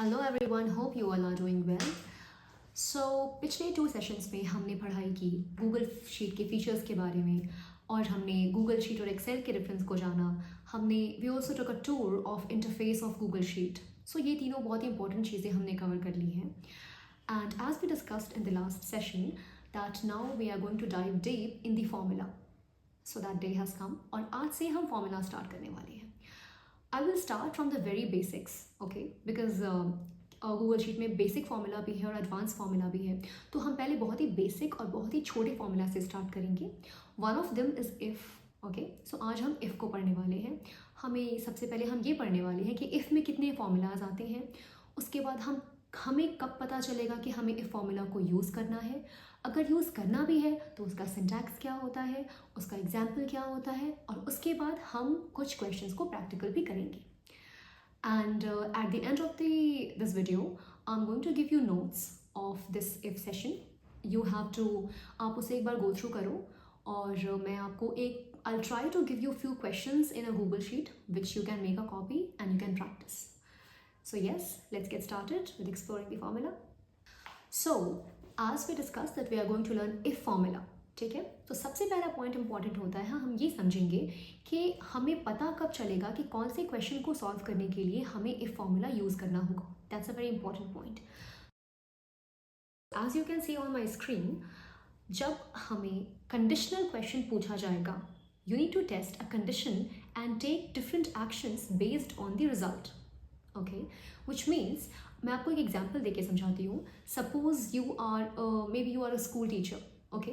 Hello everyone, hope you all are doing well. So पिछले 2 sessions में हमने पढ़ाई की गूगल शीट के फीचर्स के बारे में और हमने गूगल शीट और एक्सेल के डिफरेंस को जाना। हमने we also took a tour of interface of Google sheet. So ये तीनों बहुत ही इंपॉर्टेंट चीज़ें हमने कवर कर ली हैं। And as we discussed in the last session that now we are going to dive deep in the formula. So that day has come और आज से हम फॉर्मूला स्टार्ट करने वाले हैं। I will start from the very basics, okay? Because Google sheet में basic formula भी है और एडवांस फार्मूला भी है, तो हम पहले बहुत ही बेसिक और बहुत ही छोटे फार्मूला से स्टार्ट करेंगे। One of them is if, okay? So आज हम इफ़ को पढ़ने वाले हैं। हमें सबसे पहले हम ये पढ़ने वाले हैं कि इफ़ में कितने फार्मूलाज आते हैं। उसके बाद हमें कब पता चलेगा कि हमें इफ़ फार्मूला को यूज़ करना है। अगर यूज़ करना भी है तो उसका सिंटैक्स क्या होता है, उसका एग्जाम्पल क्या होता है, और उसके बाद हम कुछ क्वेश्चंस को प्रैक्टिकल भी करेंगे। And at the end of this video I am going to give you notes of this if session. You have to, आप उसे एक बार गो थ्रू करो और मैं आपको I try to give you few questions in a Google sheet which you can make a copy and you can practice. So yes, let's get started with exploring the formula. So as we discussed that we are going to learn if formula, ठीक है? तो सबसे पहला point important होता है, हम ये समझेंगे कि हमें पता कब चलेगा कि कौन से क्वेश्चन को सॉल्व करने के लिए हमें इफ फॉर्मूला यूज करना होगा. That's a very important point. As you can see on my screen, जब हमें कंडीशनल क्वेश्चन पूछा जाएगा, you need to test a condition and take different actions based on the result. Okay, which means मैं आपको एक example देके समझाती हूँ. Suppose you are may be you are a school teacher, okay,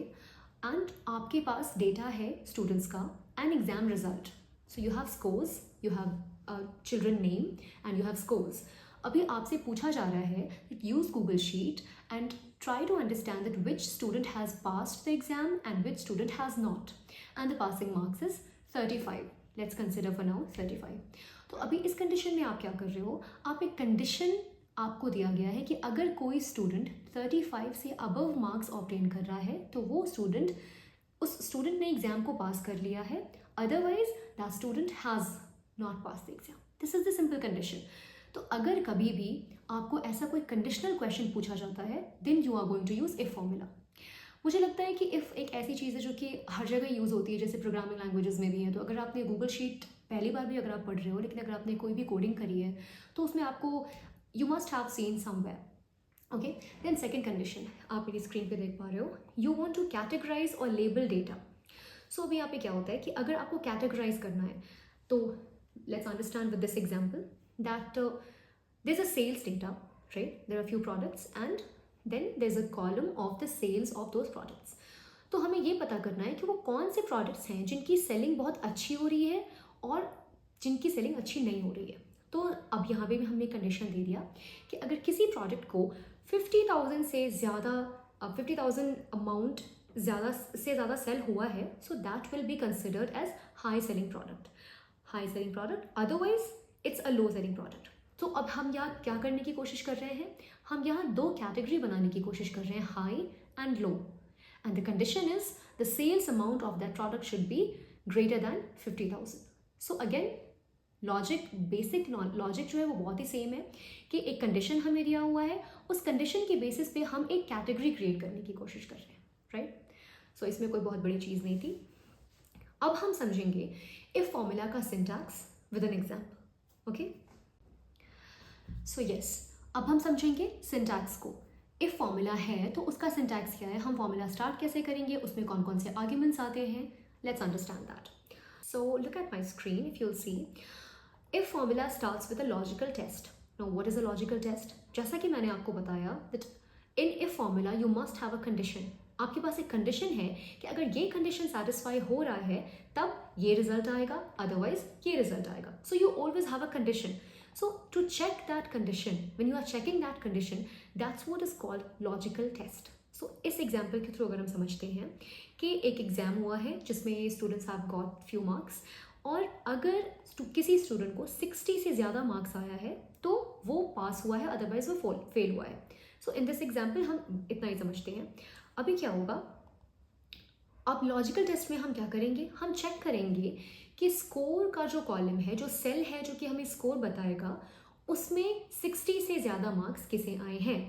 and आपके पास डेटा है students का and exam result. So you have scores, you have children name and you have scores. अभी आपसे पूछा जा रहा है that use Google Sheet and try to understand that which student has passed the exam and which student has not, and the passing marks is 35. Let's consider for now 35. तो अभी इस condition में आप क्या कर रहे हो, आप एक कंडीशन आपको दिया गया है कि अगर कोई स्टूडेंट 35 से अबव मार्क्स ऑब्टेन कर रहा है तो वो स्टूडेंट, उस स्टूडेंट ने एग्जाम को पास कर लिया है, otherwise that student has not pass the exam. This is the simple condition. तो अगर कभी भी आपको ऐसा कोई कंडीशनल क्वेश्चन पूछा जाता है, then you are going to use if formula. मुझे लगता है कि इफ़ एक ऐसी चीज़ है जो कि हर जगह यूज़ होती है, जैसे प्रोग्रामिंग लैंग्वेजेस में भी है. तो अगर आपने गूगल शीट पहली बार भी अगर आप पढ़ रहे हो, लेकिन अगर आपने कोई भी कोडिंग करी है तो उसमें आपको you must have seen somewhere. Okay, then second condition आप मेरी स्क्रीन पे देख पा रहे हो, यू वॉन्ट टू कैटेगराइज और लेबल डेटा. सो अभी यहाँ पे क्या होता है कि अगर आपको कैटेगराइज करना है तो let's understand with this example that there is a sales data, right? There are few products and then there is a column of the sales of those products. तो हमें ये पता करना है कि वो कौन से प्रोडक्ट्स हैं जिनकी सेलिंग बहुत अच्छी हो रही है और जिनकी सेलिंग अच्छी नहीं हो रही है. तो अब यहाँ पे भी हमने कंडीशन दे दिया कि अगर किसी प्रोडक्ट को 50,000 से ज़्यादा 50,000 अमाउंट ज़्यादा सेल हुआ है, so that will be considered as high selling product, otherwise it's a low selling product. तो अब हम यहाँ क्या करने की कोशिश कर रहे हैं, हम यहाँ 2 कैटेगरी बनाने की कोशिश कर रहे हैं, high and low. And the condition is the sales amount of that product should be greater than 50,000. So again, basic logic जो है वो बहुत ही सेम है कि एक कंडीशन हमें दिया हुआ है, उस कंडीशन के बेसिस पे हम एक कैटेगरी क्रिएट करने की कोशिश कर रहे हैं, राइट? सो इसमें कोई बहुत बड़ी चीज़ नहीं थी. अब हम समझेंगे इफ फॉर्मूला का syntax with an example. Okay, so yes, अब हम समझेंगे सिंटैक्स को. इफ फॉर्मूला है तो उसका सिंटैक्स क्या है, हम फॉर्मूला स्टार्ट कैसे करेंगे, उसमें कौन कौन से आर्ग्यूमेंट्स आते हैं, let's understand that. So look at my screen, if you'll see if formula starts with a logical test. No, what is a logical test? जैसा कि मैंने आपको बताया that in if formula you must have a condition. आपके पास एक condition है कि अगर ये कंडीशन सेटिस्फाई हो रहा है तब ये रिजल्ट आएगा, अदरवाइज ये रिजल्ट आएगा. So you always have a condition. So to check that condition, when you are checking that condition, that's what is called logical test. So इस example के through अगर हम समझते हैं कि एक एग्जाम हुआ है जिसमें students have got few marks, और अगर किसी स्टूडेंट को 60 से ज़्यादा मार्क्स आया है तो वो पास हुआ है, अदरवाइज वो फेल हुआ है. सो इन दिस एग्जाम्पल हम इतना ही समझते हैं. अभी क्या होगा, अब लॉजिकल टेस्ट में हम क्या करेंगे, हम चेक करेंगे कि स्कोर का जो कॉलम है, जो सेल है जो कि हमें स्कोर बताएगा, उसमें 60 से ज़्यादा मार्क्स किसे आए हैं.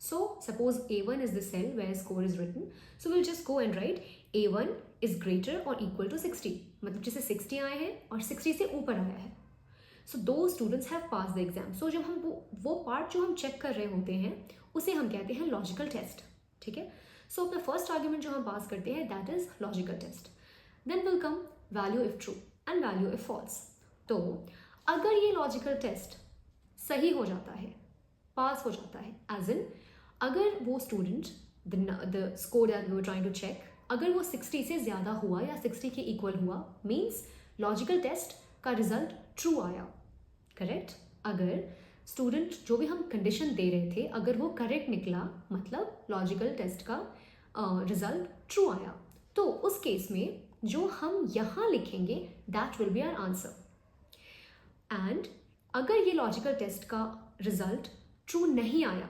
So suppose A1 is the cell where score is written. So we'll just go and write A1 is greater or equal to 60. मतलब जिसे 60 आए हैं और 60 से ऊपर आया है. So those students have passed the exam. So जब हम वो पार्ट जो हम चेक कर रहे होते हैं उसे हम कहते हैं लॉजिकल टेस्ट. ठीक है. सो अपना फर्स्ट आर्ग्यूमेंट जो हम पास करते हैं that is logical test. Then will come value if true and value if false. तो अगर ये लॉजिकल टेस्ट सही हो जाता है, पास हो जाता है, एज इन अगर वो student the score that we were trying to check अगर वो 60 से ज़्यादा हुआ या 60 के इक्वल हुआ, मीन्स लॉजिकल टेस्ट का रिजल्ट ट्रू आया. करेक्ट. अगर स्टूडेंट जो भी हम कंडीशन दे रहे थे अगर वो करेक्ट निकला, मतलब लॉजिकल टेस्ट का रिजल्ट ट्रू आया, तो उस केस में जो हम यहाँ लिखेंगे that will be our answer. And अगर ये लॉजिकल टेस्ट का रिजल्ट ट्रू नहीं आया,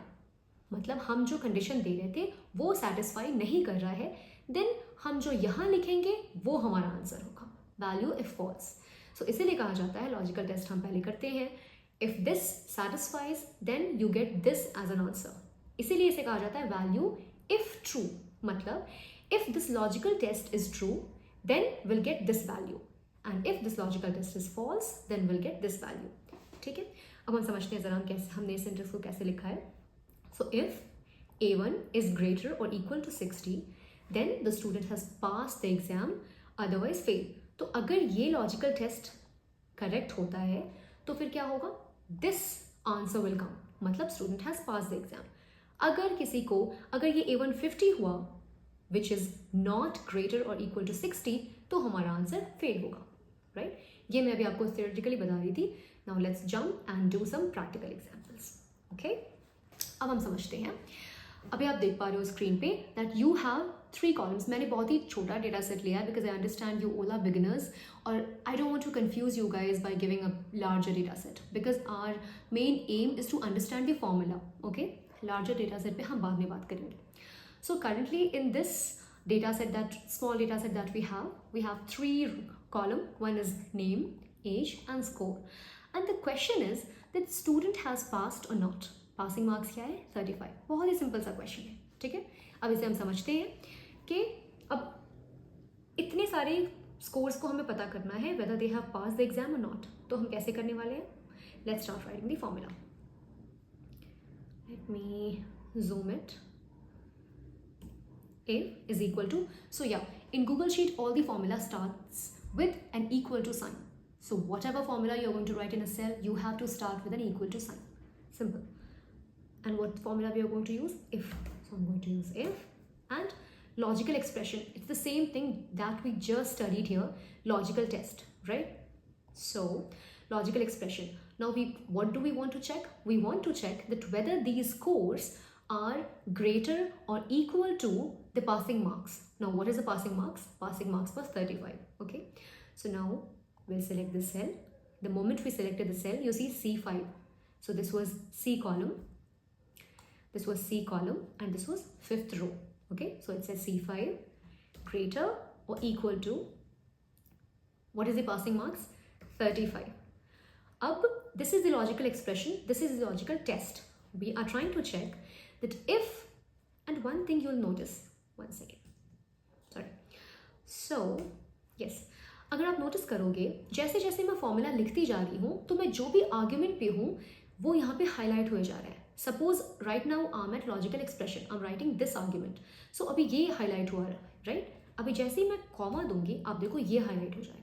मतलब हम जो कंडीशन दे रहे थे वो सेटिस्फाई नहीं कर रहा है, देन हम जो यहाँ लिखेंगे वो हमारा आंसर होगा, वैल्यू इफ फॉल्स. सो इसीलिए कहा जाता है लॉजिकल टेस्ट हम पहले करते हैं. If this satisfies then you get this as an answer. इसीलिए इसे कहा जाता है वैल्यू इफ ट्रू. मतलब if this logical test is true then will get this value, and if this logical test is false then will get this value. ठीक है. अब हम समझते हैं जरा हमने इस सेंटेंस को कैसे लिखा है. So if A1 is greater or equal to 60 then the student has passed the exam, otherwise fail. तो अगर ये लॉजिकल टेस्ट करेक्ट होता है तो फिर क्या होगा, दिस आंसर विल कम, मतलब student has pass the exam. अगर ये A1 50 हुआ विच इज नॉट ग्रेटर और इक्वल टू 60 तो हमारा आंसर फेल होगा. राइट. ये मैं अभी आपको थियोरेटिकली बता रही थी. Now let's jump and do some practical examples. Okay. अब हम समझते हैं. अभी आप देख पा रहे हो स्क्रीन पे दैट यू हैव 3 कॉलम्स. मैंने बहुत ही छोटा डेटा सेट लिया है because I understand you all are beginners, और I don't want to confuse you guys by giving a larger data set because our main aim is to understand the formula. Okay. Larger data set पे हम बाद में बात करेंगे. So currently in this data set, that small data set that we have 3 column. One is name, age and score, and the question is that student has passed or not. Passing marks क्या है 35. बहुत ही simple सा question है. ठीक है. अब इसे हम समझते हैं कि अब इतने सारे स्कोर्स को हमें पता करना है whether they have pass the exam और नॉट. तो हम कैसे करने वाले हैं, let's start writing the formula. Let me zoom it. A is equal to, so yeah, in Google Sheet all the formula starts with an equal to sign. So whatever formula you're going to write in a cell, you have to start with an equal to sign. Simple. And what formula we are going to use? If. So I'm going to use if. And logical expression, it's the same thing that we just studied here, logical test, right? So logical expression. Now what do we want to check? We want to check that whether these scores are greater or equal to the passing marks. Now what is the passing marks? Passing marks was 35. Okay. So now we'll select this cell. The moment we selected the cell, you see C5. So this was C column. This was C column and this was 5th row. Okay. So it says C5 greater or equal to, what is the passing marks? 35. Ab, this is the logical expression. This is the logical test. We are trying to check that if, and one thing you'll notice, one second, sorry. So yes, अगर आप notice करोगे जैसे जैसे मैं formula लिखती जा रही हूँ तो मैं जो भी आर्ग्यूमेंट पे हूँ वो यहाँ पे हाईलाइट हुए जा रहा है. Suppose right now I am at logical expression, I am writing this argument. So अभी ये हाईलाइट हुआ है, राइट. अभी जैसे ही मैं कॉमा दूंगी आप देखो ये हाईलाइट हो जाएगा.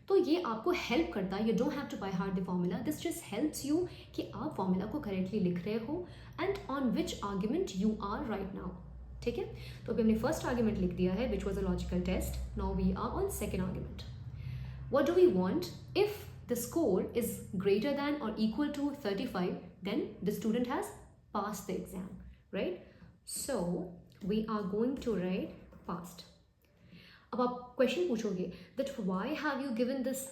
तो ये आपको हेल्प करता है. You don't have to by heart the formula. This just helps you कि आप फॉर्मूला को करेक्टली लिख रहे हो and on which argument you are right now. ठीक है. तो अभी हमने फर्स्ट आर्ग्यूमेंट लिख दिया है which was a logical test. Now we are on second argument. What do we want? If the score is greater than or equal to 35, then the student has passed the exam, right? So we are going to write passed. अब आप question पूछोगे that why have you given this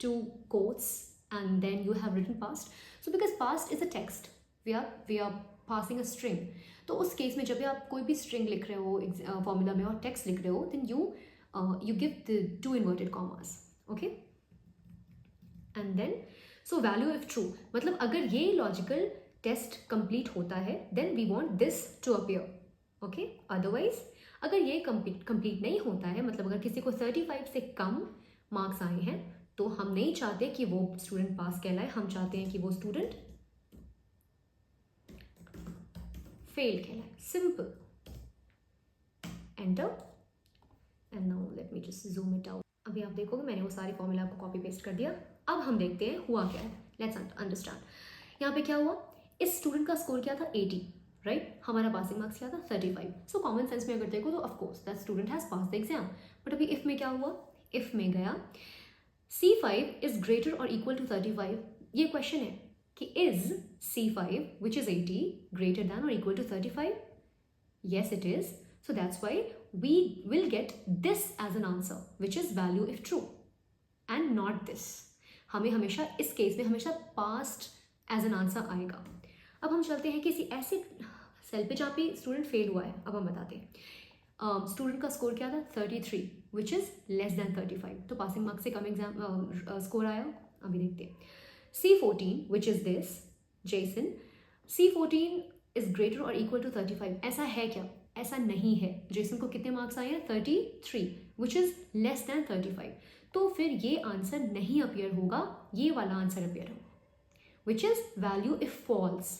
two quotes and then you have written passed? So because passed is a text. We are passing a string. तो उस case में जब भी आप कोई भी string लिख रहे हो फॉर्मूला में और text लिख रहे हो, then you give the 2 inverted commas, okay? And then so value if true मतलब अगर ये लॉजिकल टेस्ट कंप्लीट होता है then we want this to appear, okay. Otherwise अगर ये कंप्लीट नहीं होता है, मतलब अगर किसी को 35 से कम मार्क्स आए हैं, तो हम नहीं चाहते कि वो स्टूडेंट पास कहलाए, हम चाहते हैं कि वो स्टूडेंट फेल कहलाए। Simple. Enter and now let me just zoom it out. अभी आप देखोगे मैंने वो सारे फॉर्मूला को कॉपी पेस्ट कर दिया। अब हम देखते हैं हुआ क्या है। Let's understand. यहाँ पे क्या हुआ, इस स्टूडेंट का स्कोर क्या था 80, राइट। हमारा पासिंग मार्क्स क्या था 35। सो कॉमन सेंस में अगर देखो तो of course that student has pass the exam. But अभी इफ में क्या हुआ, इफ में गया C5 इज ग्रेटर और इक्वल टू 35। ये क्वेश्चन है कि is C5 which is 80 greater than और equal to 35? Yes it is. So that's why we will get this as an answer which is value if true and not this. हमें हमेशा इस case में हमेशा past as an answer आएगा। अब हम चलते हैं किसी ऐसे सेल पे जहाँ पे स्टूडेंट फेल हुआ है। अब हम बताते हैं स्टूडेंट का स्कोर क्या था 33 विच इज़ लेस दैन 35, तो पासिंग मार्क्स से कम एग्जाम स्कोर आया। अभी देखते हैं C14 which is this Jason. C14 is greater और इक्वल टू 35। ऐसा है क्या? ऐसा नहीं है। जेसन को कितने मार्क्स आए हैं 33 विच इज लेस दैन 35। तो फिर ये आंसर नहीं अपीयर होगा, ये वाला आंसर अपीयर होगा which is value if false.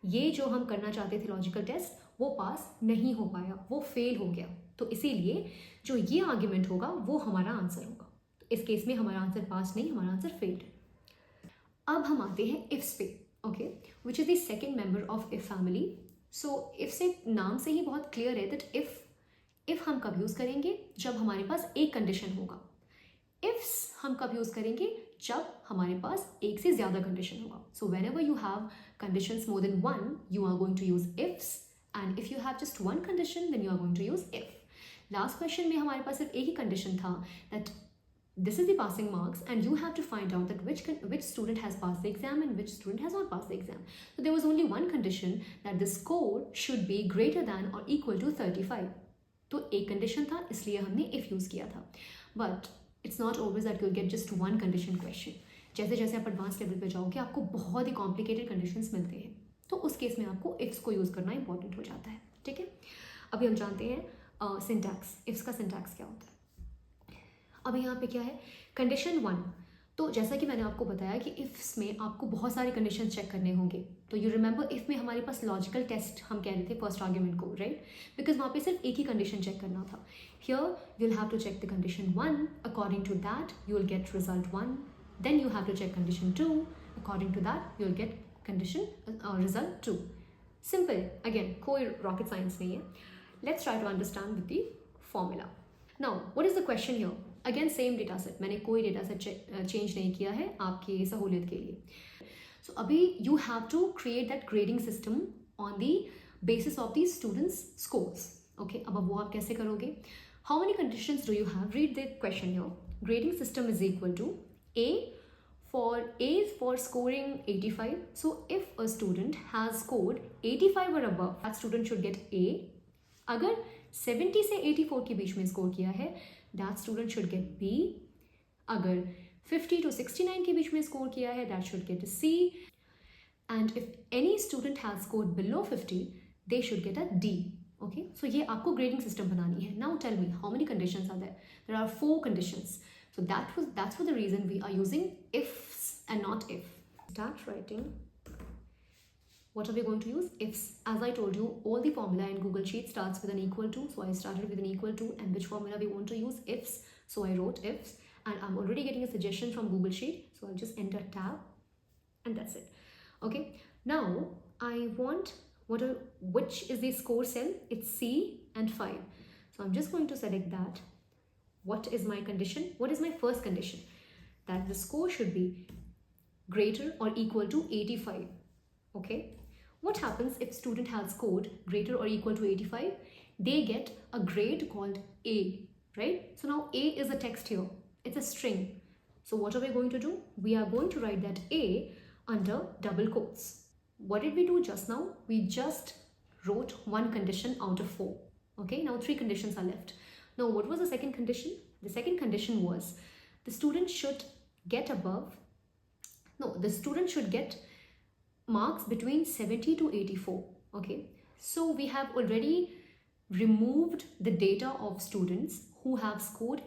ये जो हम करना चाहते थे लॉजिकल टेस्ट वो पास नहीं हो पाया, वो फेल हो गया। तो इसीलिए जो ये आर्ग्यूमेंट होगा वो हमारा आंसर होगा। तो इस केस में हमारा आंसर पास नहीं, हमारा आंसर फेल्ड। अब हम आते हैं इफ्स पे, okay, which is the second member of if family. So if से नाम से ही बहुत क्लियर है दैट इफ हम कब यूज करेंगे, जब हमारे पास एक कंडीशन होगा। इफ्स हम कब यूज करेंगे, जब हमारे पास एक से ज्यादा कंडीशन होगा। So whenever you have conditions more than one, you are going to use ifs, and if you have just one condition then you are going to use if. Last question में हमारे पास सिर्फ एक ही condition था that this is the passing marks and you have to find out that which student has passed the exam and which student has not passed the exam. So there was only one condition that the score should be greater than or equal to 35. तो एक condition था, इसलिए हमने if use किया था। But it's not always that you'll get just one condition question. जैसे जैसे आप एडवांस लेवल पे जाओगे आपको बहुत ही कॉम्प्लिकेटेड कंडीशंस मिलते हैं, तो उस केस में आपको इफ्स को यूज़ करना इंपॉर्टेंट हो जाता है। ठीक है, अभी हम जानते हैं सिंटैक्स। इफ्स का सिंटैक्स क्या होता है। अब यहाँ पे क्या है, कंडीशन 1। तो जैसा कि मैंने आपको बताया कि इफ्स में आपको बहुत सारे कंडीशन चेक करने होंगे। तो यू रिमेंबर इफ में हमारे पास लॉजिकल टेस्ट हम कह रहे थे फर्स्ट आर्ग्यूमेंट को, राइट, बिकॉज वहाँ पे सिर्फ एक ही कंडीशन चेक करना था। Here you will have to check the condition 1, according to that you will get result 1, then you have to check condition 2, according to that you will get condition result 2। Simple, again कोई rocket science नहीं है। Let's try to understand with the formula. Now what is the question here, again same data set, मैंने कोई data set change नहीं किया है आपकी सहूलियत के लिए। सो अभी you have to create that grading system on the basis of the students scores, okay. अब वो आप कैसे करोगे, how many conditions do you have, read the question here. Grading system is equal to A for scoring 85. So if a student has scored 85 or above, that student should get A. अगर 70 से 84 के बीच में score किया है, that student should get B. अगर 50 to 69 के बीच में score किया है, that should get a C. And if any student has scored below 50, they should get a D. Okay, so ये आपको grading system बनानी है. Now tell me, how many conditions are there? There are 4 conditions. So that's for the reason we are using ifs and not if. Start writing. What are we going to use? Ifs. As I told you, all the formula in Google Sheet starts with an equal to. So I started with an equal to, and which formula we want to use? Ifs. So I wrote ifs, and I'm already getting a suggestion from Google Sheet. So I'll just enter tab, and that's it. Okay. Now I want which is the score cell? It's C and 5. So I'm just going to select that. What is my condition? What is my first condition? That the score should be greater or equal to 85. Okay. What happens if student has scored greater or equal to 85? They get a grade called A, right? So now A is a text here. It's a string. So what are we going to do? We are going to write that A under double quotes. What did we do just now? We just wrote one condition out of 4. Okay. Now 3 conditions are left. Now, what was the second condition? The second condition was the student should get above No, the student should get marks between 70 to 84. Okay, so we have already removed the data of students who have scored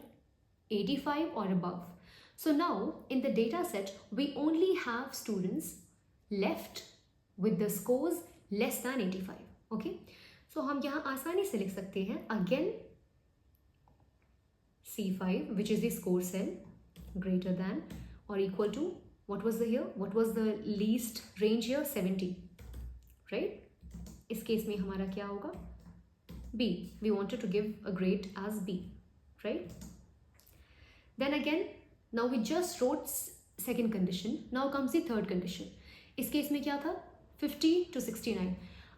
85 or above. So now in the data set we only have students left with the scores less than 85. Okay, so हम यहाँ आसानी से लिख सकते हैं again C5, which is the score cell, greater than or equal to, what was the here, what was the least range here, 70, right? इस case में हमारा क्या होगा, B. We wanted to give a grade as B, right? Then again, now we just wrote second condition. Now comes the third condition. इस case में क्या था, 50 to 69.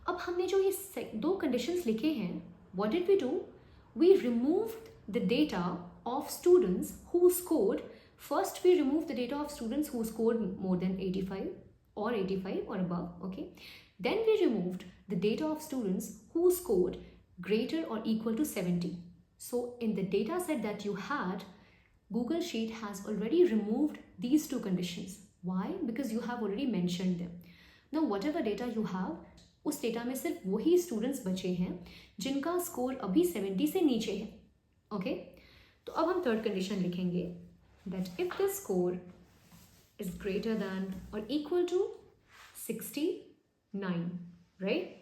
अब हमने जो ये दो conditions लिखे हैं, what did we do? We removed the data of students who scored, first we removed the data of students who scored more than 85 or 85 or above, okay? Then we removed the data of students who scored greater or equal to 70. So in the data set that you had, Google Sheet has already removed these two conditions. Why? Because you have already mentioned them. Now whatever data you have, उस data में सिर्फ वही students बचे हैं जिनका score अभी 70 से नीचे है. ओके, तो अब हम थर्ड कंडीशन लिखेंगे that if the score is greater than और equal to 69, right?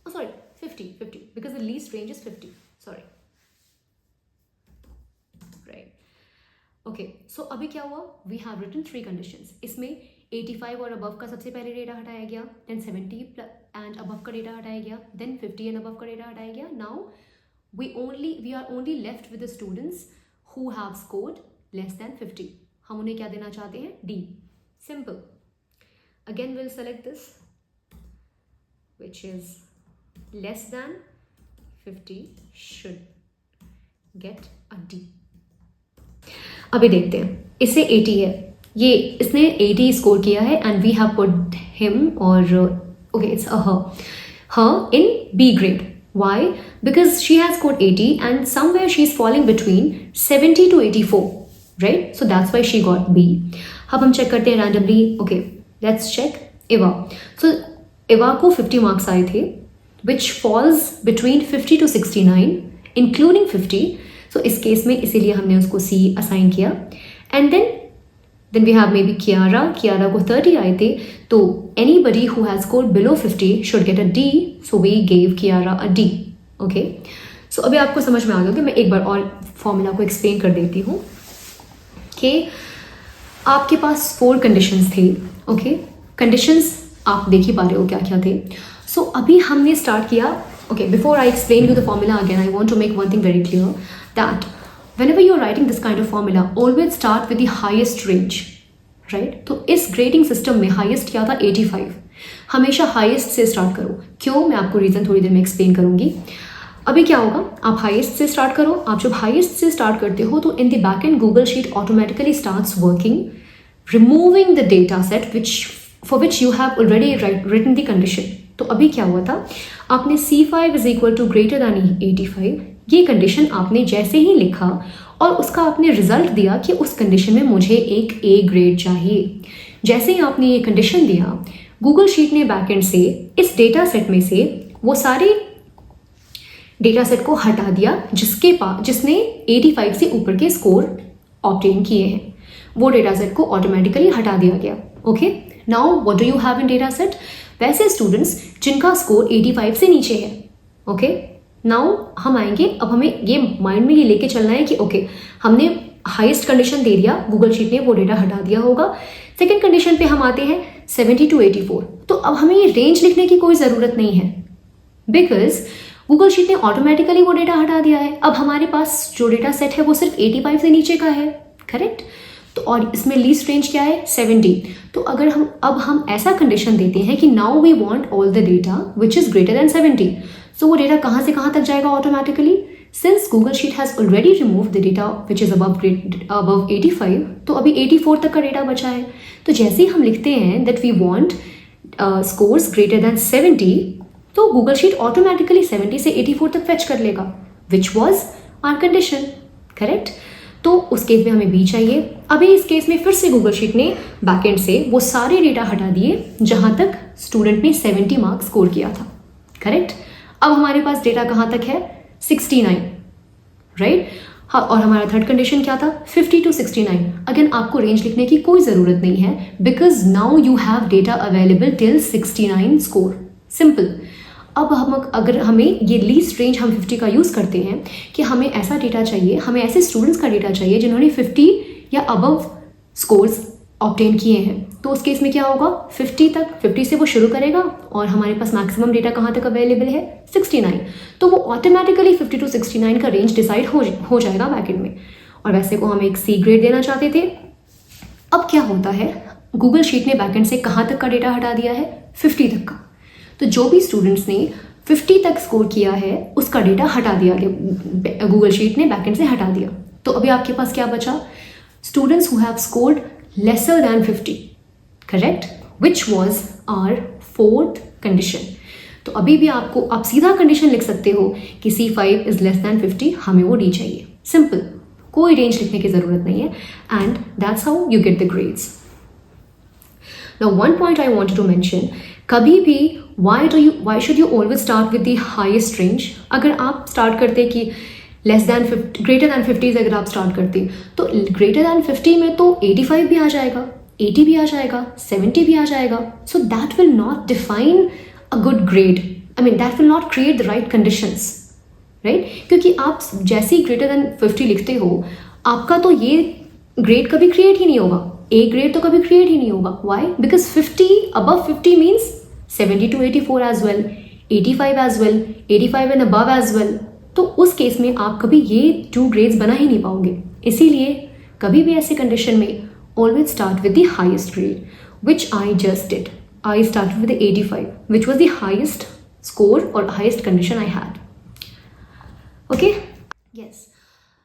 Oh, sorry, 50 because the least range is 50. Sorry, right? Okay, so अभी क्या हुआ? We have written three conditions. इसमें 85 और above का सबसे पहले डेटा हटाया गया, then 70 and above का डेटा हटाया गया, then 50 and above का डेटा हटाया गया. Now we are only left with the students who have scored less than 50. हम उन्हें क्या देना चाहते हैं? D. Simple. Again we'll select this, which is less than 50 should get a D. अभी देखते हैं, इसे 80 है, ये इसने 80 स्कोर किया है and we have put him or okay, it's a her in B grade. Why? Because she has scored 80 and somewhere she is falling between 70 to 84, right? So that's why she got B. अब हम check करते हैं randomly. Okay, let's check Eva. So Eva को 50 marks आए थे, which falls between 50 to 69, including 50. So इस case में इसीलिए हमने उसको C असाइन किया. And then we have maybe Kiara को 30 आए थे, तो anybody who has scored below 50 should get a D, so we gave Kiara a D. Okay, so अभी आपको समझ में आ गया कि मैं एक बार और फॉर्मूला को एक्सप्लेन कर देती हूँ कि आपके पास 4 कंडीशंस थे. ओके, कंडीशंस आप देख ही पा रहे हो क्या क्या थे. सो अभी हमने स्टार्ट किया. Okay, before I explain you the formula again, I want to make one thing very clear that whenever you're writing this kind of formula, always start with the highest range, right? तो इस grading system में highest क्या था? 85. हमेशा highest से start करो. क्यों? मैं आपको reason थोड़ी देर में explain करूँगी. अभी क्या होगा, आप highest से start करो. आप जब highest से start करते हो तो in the backend Google Sheet automatically starts working, removing the data set for which you have already written the condition. तो अभी क्या हुआ था, आपने C5 is equal to greater than 85, ये कंडीशन आपने जैसे ही लिखा और उसका आपने रिजल्ट दिया कि उस कंडीशन में मुझे एक A ग्रेड चाहिए. जैसे ही आपने ये कंडीशन दिया, गूगल शीट ने बैकएंड से इस डेटा सेट में से वो सारे डेटा सेट को हटा दिया जिसने 85 से ऊपर के स्कोर ऑब्टेन किए हैं. वो डेटा सेट को ऑटोमेटिकली हटा दिया गया. Okay, now what do you have in data set? वैसे स्टूडेंट्स जिनका स्कोर 85 से नीचे है. ओके, नाउ हम आएंगे, अब हमें ये माइंड में ये लेके चलना है कि ओके, हमने हाईएस्ट कंडीशन दे दिया, गूगल शीट ने वो डेटा हटा दिया होगा. सेकंड कंडीशन पे हम आते हैं 70 टू 84. तो अब हमें ये रेंज लिखने की कोई ज़रूरत नहीं है बिकॉज गूगल शीट ने ऑटोमेटिकली वो डेटा हटा दिया है. अब हमारे पास जो डेटा सेट है वो सिर्फ 85 से नीचे का है, करेक्ट? तो और इसमें लीस्ट रेंज क्या है? 70. तो अगर हम ऐसा कंडीशन देते हैं कि now we want all the data which is greater than 70, so वो डेटा कहाँ से कहाँ तक जाएगा automatically? Since Google sheet has already remove the data which is above 85, तो अभी 84 तक का डेटा बचा है. तो जैसे ही हम लिखते हैं that we want scores greater than 70, तो गूगल शीट ऑटोमेटिकली 70 से 84 तक फेच कर लेगा, which was our condition, correct? तो उस केस में हमें बी चाहिए। अभी इस केस में फिर से गूगल शीट ने बैकएंड से वो सारे डेटा हटा दिए जहाँ तक स्टूडेंट ने 70 मार्क्स स्कोर किया था, करेक्ट। अब हमारे पास डेटा कहाँ तक है, 69, राइट। हाँ, और हमारा थर्ड कंडीशन क्या था, 50 to 69। अगेन आपको रेंज लिखने की कोई ज़रूरत नहीं है, because now you have data available till 69 score, simple. अब हम अगर हमें ये लीस्ट रेंज हम 50 का यूज़ करते हैं कि हमें ऐसा डेटा चाहिए, हमें ऐसे स्टूडेंट्स का डेटा चाहिए जिन्होंने 50 या अबव स्कोर्स ऑब्टेन किए हैं। तो उस केस में क्या होगा, 50 तक, 50 से वो शुरू करेगा और हमारे पास मैक्सिमम डेटा कहाँ तक अवेलेबल है, 69। तो वो ऑटोमेटिकली 50 to 69 का रेंज डिसाइड हो जाएगा बैकएंड में। और वैसे को हम एक सी ग्रेड देना चाहते थे। अब क्या होता है, गूगल शीट ने बैकएंड से कहाँ तक का डेटा हटा दिया है, 50 तक का। तो जो भी स्टूडेंट्स ने 50 तक स्कोर किया है उसका डेटा हटा दिया गया, गूगल शीट ने बैकएंड से हटा दिया। तो अभी आपके पास क्या बचा, students who have scored lesser than 50, correct, which was our fourth condition. तो अभी भी आपको, आप सीधा कंडीशन लिख सकते हो कि C5 इज लेस दैन 50, हमें वो डी चाहिए, सिंपल, कोई रेंज लिखने की ज़रूरत नहीं है, and that's how you get the grades. Now one point I wanted to mention, कभी भी why should you always start with the highest range? अगर आप स्टार्ट करते कि लेस दैन 50, ग्रेटर दैन 50 से अगर आप स्टार्ट करते तो ग्रेटर दैन 50 में तो 85 भी आ जाएगा, 80 भी आ जाएगा, 70 भी आ जाएगा। सो that will not define a good grade, I mean that will not create the right conditions, right. क्योंकि आप जैसे ही ग्रेटर दैन 50 लिखते हो, आपका तो ये ग्रेड कभी क्रिएट ही नहीं होगा, ए ग्रेड तो कभी क्रिएट ही नहीं होगा। Why? Because 50 above 50 means 70 to 84 as well, 85 as well, 85 and above as well। तो उस केस में आप कभी ये 2 ग्रेड्स बना ही नहीं पाओगे। इसीलिए कभी भी ऐसे कंडीशन में always start with the highest grade, which I just did. I started with the 85, which was the highest score or highest condition I had. Okay? Yes.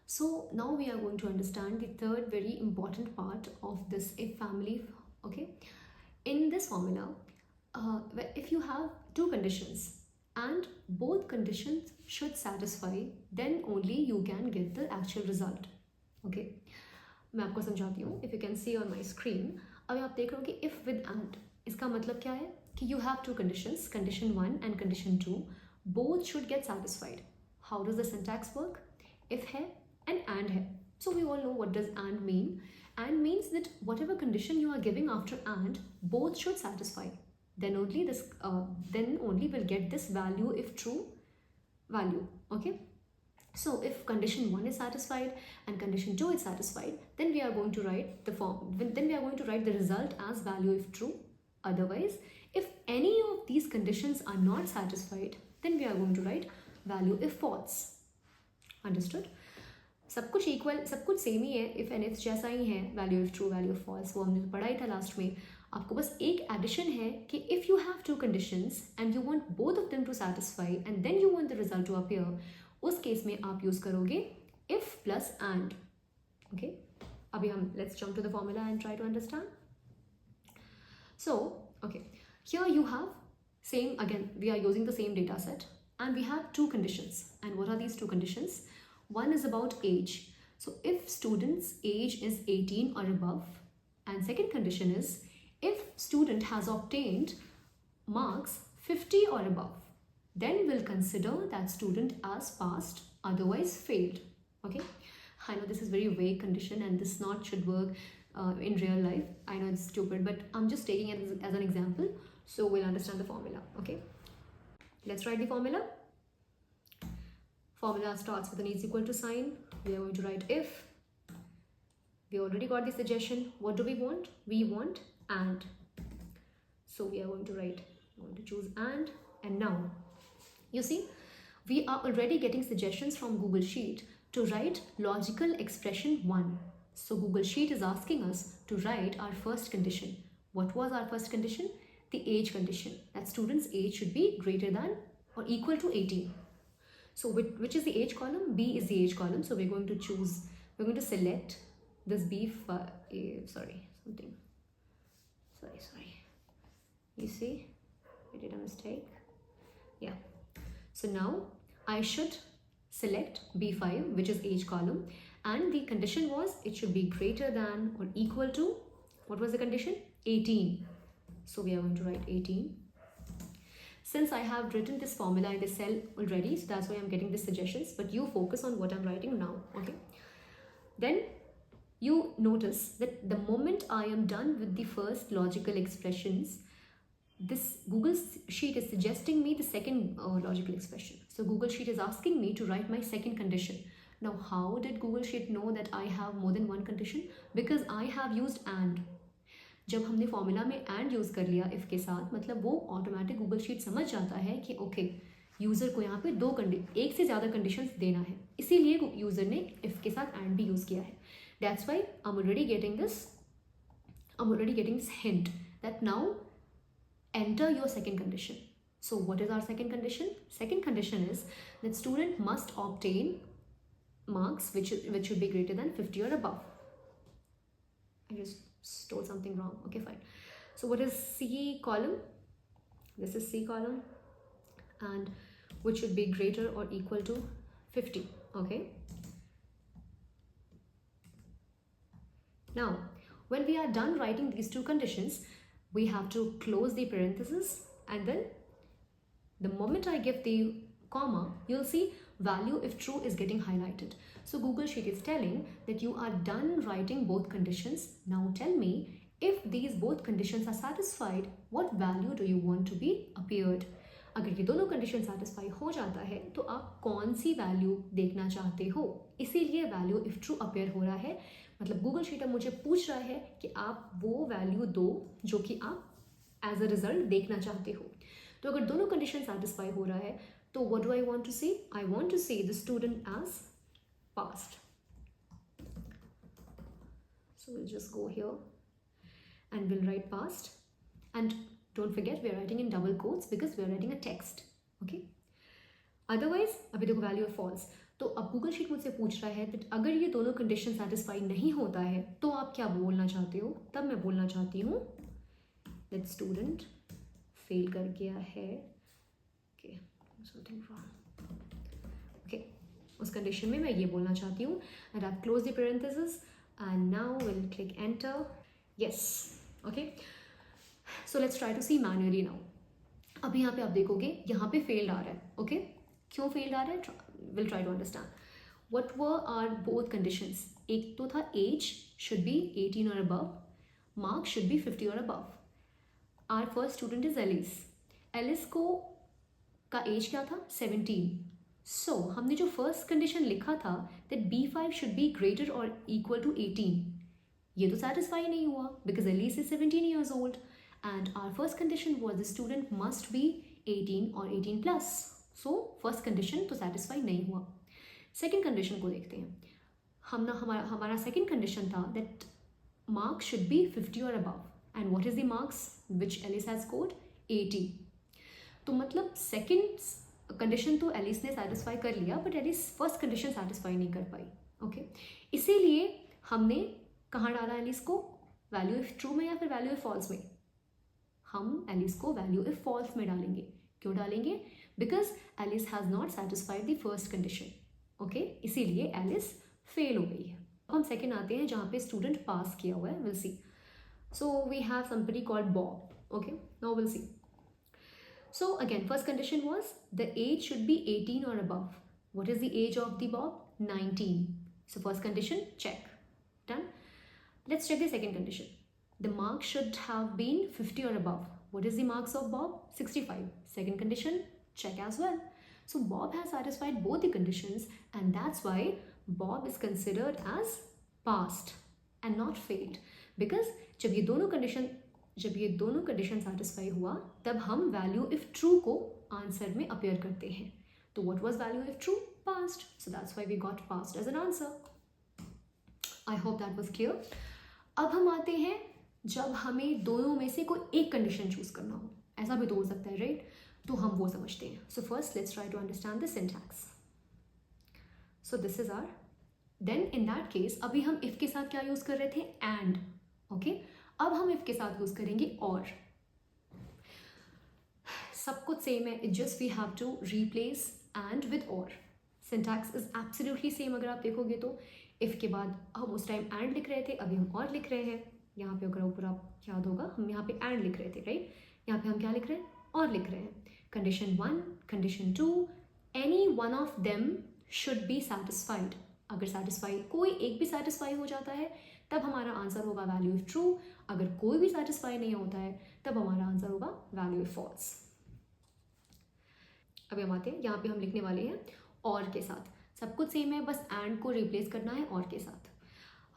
So now we are going to understand the third very important part of this if family. Okay? In this formula, if you have two conditions and both conditions should satisfy, then only you can get the actual result. Okay, मैं आपको समझाती हूँ। If you can see on my screen, अभी आप देख रहे हो कि if with and, इसका मतलब क्या है कि you have two conditions, condition 1 and condition 2, both should get satisfied. How does the syntax work? If है and है. So we all know what does and mean. And means that whatever condition you are giving after and, both should satisfy. Then only we'll get this value if true value. Okay, so if condition 1 is satisfied and condition 2 is satisfied, then we are going to write the result as value if true. Otherwise, if any of these conditions are not satisfied, then we are going to write value if false. Understood? सब कुछ equal, सब कुछ same ही है, if and if जैसा ही है, value if true, value if false, वो हमने पढ़ा ही था लास्ट में। आपको बस एक एडिशन है कि if you have two conditions and you want both of them to satisfy and then you want the result to appear, उस केस में आप यूज करोगे इफ प्लस एंड। ओके, अभी हम let's jump to the formula and try to understand. So okay, here you have same, again we are using the same data set and we have two conditions. And what are these two conditions? One is about age. So if student's age is 18 or above, and second condition is if student has obtained marks 50 or above, then we'll consider that student as passed, otherwise failed. Okay, I know this is very vague condition and this not should work in real life. I know it's stupid, but I'm just taking it as an example so we'll understand the formula. Okay, let's write the formula. Formula starts with an is equal to sign. We are going to write if. We already got the suggestion. What do we want? We want and. So we are going to write, I'm going to choose and now. You see, we are already getting suggestions from Google Sheet to write logical expression 1. So Google Sheet is asking us to write our first condition. What was our first condition? The age condition. That student's age should be greater than or equal to 18. So which is the age column? B is the age column. So we're going to select this B, sorry. You see, I did a mistake. Yeah. So now I should select B5, which is age column, and the condition was it should be greater than or equal to, what was the condition? 18. So we are going to write 18. Since I have written this formula in the cell already, so that's why I'm getting the suggestions, but you focus on what I'm writing now, okay? Then you notice that the moment I am done with the first logical expressions, this Google Sheet is suggesting me the second logical expression. So Google Sheet is asking me to write my second condition. Now, how did Google Sheet know that I have more than one condition? Because I have used and. जब हमने formula में and use कर लिया if के साथ, मतलब वो automatic Google sheet समझ जाता है कि ओके यूज़र को यहाँ पे एक से ज़्यादा कंडीशंस देना है, इसीलिए यूज़र ने इफ़ के साथ एंड भी यूज़ किया है. That's why I am already getting this hint that now enter your second condition. So what is our second condition? Second condition is that student must obtain marks which should be greater than 50 or above. I just told something wrong. Okay, fine. So what is C column? This is C column, and which should be greater or equal to 50. Okay. Now, when we are done writing these two conditions, we have to close the parenthesis, and then the moment I give the comma, you'll see value if true is getting highlighted. So Google Sheet is telling that you are done writing both conditions. Now tell me, if these both conditions are satisfied, what value do you want to be appeared? अगर ये दोनों condition satisfy हो जाता है तो आप कौन सी value देखना चाहते हो? इसीलिए वैल्यू इफ ट्रू अपेयर हो रहा है, मतलब गूगल शीट अब मुझे पूछ रहा है कि आप वो वैल्यू दो जो कि आप एज अ रिजल्ट देखना चाहते हो. तो अगर दोनों कंडीशन सेटिस्फाई हो रहा है तो what do I want to say? I want to say the student as passed. So we'll just go here and we'll write passed, and don't forget we are writing in double quotes because we are writing a text. Okay, otherwise अभी देखो value है false. तो अब Google sheet मुझसे पूछ रहा है that अगर ये दोनों कंडीशन सेटिस्फाई नहीं होता है तो आप क्या बोलना चाहते हो? तब मैं बोलना चाहती हूँ that student फेल कर गया है. Okay, something wrong. Okay, उस कंडीशन में मैं ये बोलना चाहती हूँ and I've closed the parenthesis and now we'll click enter. Yes. Okay, so let's try to see manually now. अब यहाँ पे आप देखोगे यहाँ पे failed आ रहा है. Okay, क्यों failed आ रहा है? We'll try to understand. What were our both conditions? एक तो था age should be 18 or above, mark should be 50 or above. Our first student is Alice. Alice को का age क्या था? 17. So हमने जो फर्स्ट कंडीशन लिखा था that B5 should be greater or equal to 18, ये तो satisfy नहीं हुआ because Alice is 17 years old and our first condition was the student must be 18 or 18 plus. So first condition तो satisfy नहीं हुआ. Second condition को देखते हैं. हमारा second condition था that marks should be 50 or above, and what is the marks which Alice has scored? 80. तो मतलब second कंडीशन तो एलिस ने सेटिस्फाई कर लिया but Alice first condition satisfy नहीं कर पाई. ओके, इसीलिए हमने कहाँ डाला एलिस को? वैल्यू इफ ट्रू में या फिर वैल्यू इफ फॉल्स में? हम एलिस को वैल्यू इफ फॉल्स में डालेंगे. क्यों डालेंगे? Because Alice has not satisfied the first condition. Okay, इसीलिए एलिस फेल हो गई है. अब हम सेकेंड आते हैं जहाँ पे स्टूडेंट पास किया हुआ है. Will see. So we have somebody called Bob. Okay, now will see. So again, first condition was the age should be 18 or above. What is the age of the Bob? 19. So first condition, check. Done. Let's check the second condition. The marks should have been 50 or above. What is the marks of Bob? 65. Second condition, check as well. So Bob has satisfied both the conditions, and that's why Bob is considered as passed and not failed. Because जब ये दोनों condition satisfy हुआ तब हम value if true को answer में appear करते हैं. तो what was value if true? Passed. So that's why we got passed as an answer. I hope that was clear. अब हम आते हैं जब हमें दोनों में से कोई एक कंडीशन चूज करना हो. ऐसा भी तो हो सकता है, राइट? तो हम वो समझते हैं. So first let's try to understand the syntax. So this is our. Then in that case अभी हम इफ के साथ क्या यूज कर रहे थे? एंड. ओके, अब हम इफ के साथ यूज करेंगे और. सब कुछ सेम है, just we have to replace and with और. Syntax is absolutely same. अगर आप देखोगे तो इफ़ के बाद हम उस टाइम एंड लिख रहे थे, अभी हम और लिख रहे हैं। यहाँ पे अगर ऊपर आप याद होगा, हम यहाँ पे एंड लिख रहे थे, राइट? यहाँ पे हम क्या लिख रहे हैं? और लिख रहे हैं। Condition 1, condition 2, any one of them should be satisfied. अगर सेटिस्फाई कोई एक भी सेटिस्फाई हो जाता है तब हमारा आंसर होगा वैल्यू इफ ट्रू। अगर कोई भी सेटिस्फाई नहीं होता है तब हमारा आंसर होगा वैल्यू इफ फॉल्स। अभी हम आते हैं, यहाँ पे हम लिखने वाले हैं और के साथ। सब कुछ सेम है, बस एंड को रिप्लेस करना है और के साथ।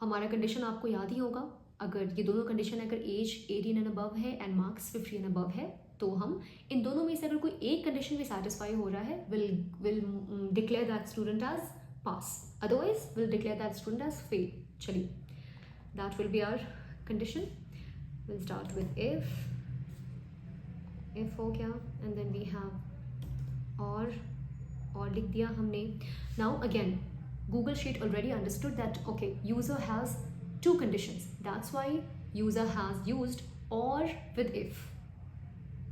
हमारा कंडीशन आपको याद ही होगा, अगर ये दोनों कंडीशन अगर एज 18 एंड अबव है एंड मार्क्स 50 एंड अबव है, तो हम इन दोनों में से अगर कोई एक कंडीशन भी सेटिस्फाई हो रहा है, will declare that student as pass, otherwise will declare that student as fail. चलिए, that will be our condition. Will start with if हो गया, एंड देन वी हैव और लिख दिया हमने। Now again Google Sheet already understood that okay, user has two conditions, that's why user has used or with if।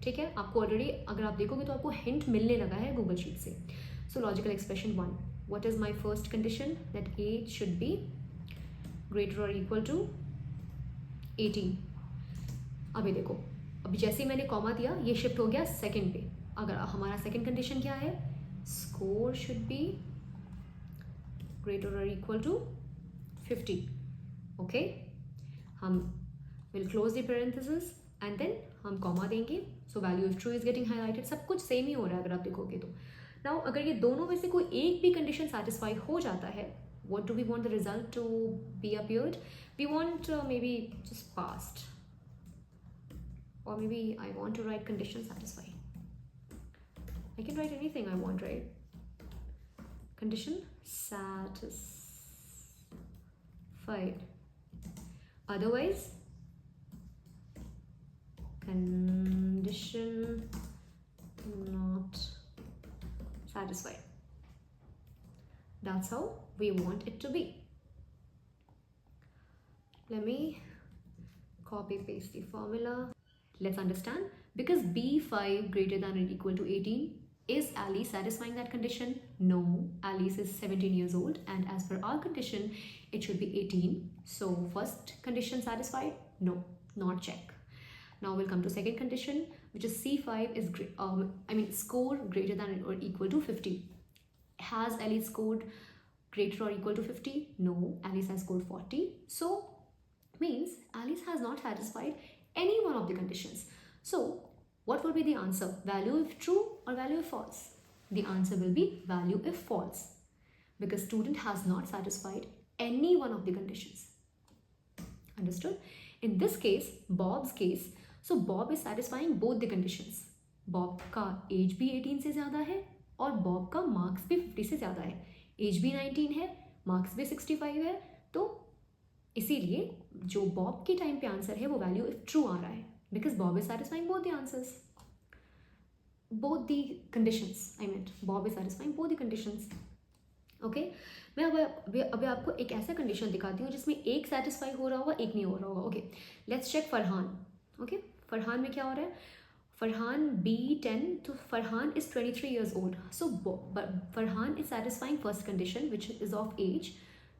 ठीक है, आपको already अगर आप देखोगे तो आपको हिंट मिलने लगा है गूगल शीट से। So logical expression 1, what is my first condition? That age should be greater और इक्वल टू 18। अभी देखो, अभी जैसे ही मैंने कॉमा दिया ये शिफ्ट हो गया सेकंड पे। अगर हमारा सेकंड कंडीशन क्या है? Score should be greater or equal to 50। okay, हम will close the parenthesis and then हम comma देंगे। so value if true is getting highlighted। सब कुछ सेम ही हो रहा है अगर आप देखोगे तो। now अगर ये दोनों में से कोई एक भी कंडीशन सेटिस्फाई हो जाता है, what do we want the result to be appeared? we want maybe just past, or maybe I want to write condition satisfied। I can write anything I want, right? Condition satisfied, otherwise condition not satisfied। that's how we want it to be। let me copy paste the formula। let's understand, because B5 greater than or equal to 18, is Alice satisfying that condition? No, Alice is 17 years old and as per our condition it should be 18। so first condition satisfied? No, not check। now we'll come to second condition, which is C5 is score greater than or equal to 50। has Alice scored greater or equal to 50? No, Alice has scored 40। so means Alice has not satisfied any one of the conditions। so what will be the answer? Value if true or value if false? The answer will be value if false, because student has not satisfied any one of the conditions। understood? in this case, Bob's case, so Bob is satisfying both the conditions। Bob का age भी 18 से ज़्यादा है और Bob का marks भी 50 से ज़्यादा है। age भी 19 है, marks भी 65 है, तो इसीलिए जो Bob के टाइम पे आंसर है वो value if true आ रहा है, because Bob is satisfying both the answers, both the conditions। I meant Bob is satisfying both the conditions। okay, मैं अभी आपको एक ऐसा कंडीशन दिखाती हूँ जिसमें एक सेटिस्फाई हो रहा होगा, एक नहीं हो रहा होगा। Okay, let's check Farhan. Okay, Farhan में क्या हो रहा है? फरहान B10, तो Farhan is 23 years old। So Farhan is satisfying first condition which is of age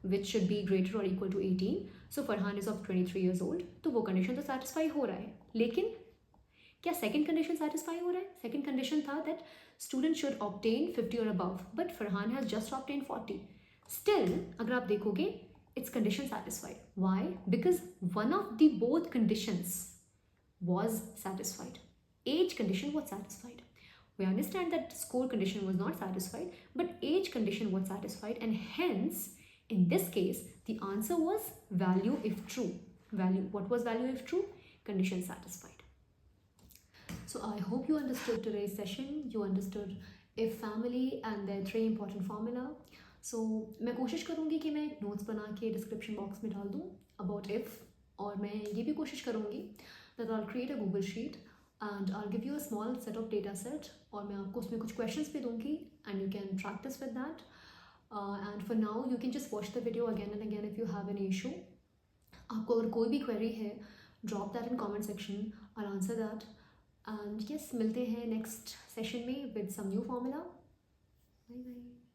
which should be greater or equal to 18। so Farhan is of 23 years old, तो वो कंडीशन तो सेटिस्फाई हो रहा है, लेकिन क्या सेकंड कंडीशन सेटिस्फाई हो रहा है? सेकंड कंडीशन था दैट स्टूडेंट शुड ऑब्टेन 50 और above, but Farhan has just obtain 40। Still अगर आप देखोगे it's condition satisfied. Why? Because one of the both conditions was satisfied। age condition was satisfied। we understand that score condition was not satisfied, but age condition was satisfied, and hence in this case the answer was value if true। what was value if true? Condition satisfied। so I hope you understood today's session। you understood if family and their 3 important formula। so मैं कोशिश करूँगी कि मैं एक notes बना के description box में डाल दूँ about if, और मैं ये भी कोशिश करूँगी that I'll create a Google sheet and I'll give you a small set of data set, और मैं आपको उसमें कुछ questions भी दूँगी and you can practice with that। and for now you can just watch the video again and again if you have any issue। आपको अगर कोई भी query है, drop that in comment section, I'll answer that। and yes, मिलते हैं next session में with some new formula। bye bye।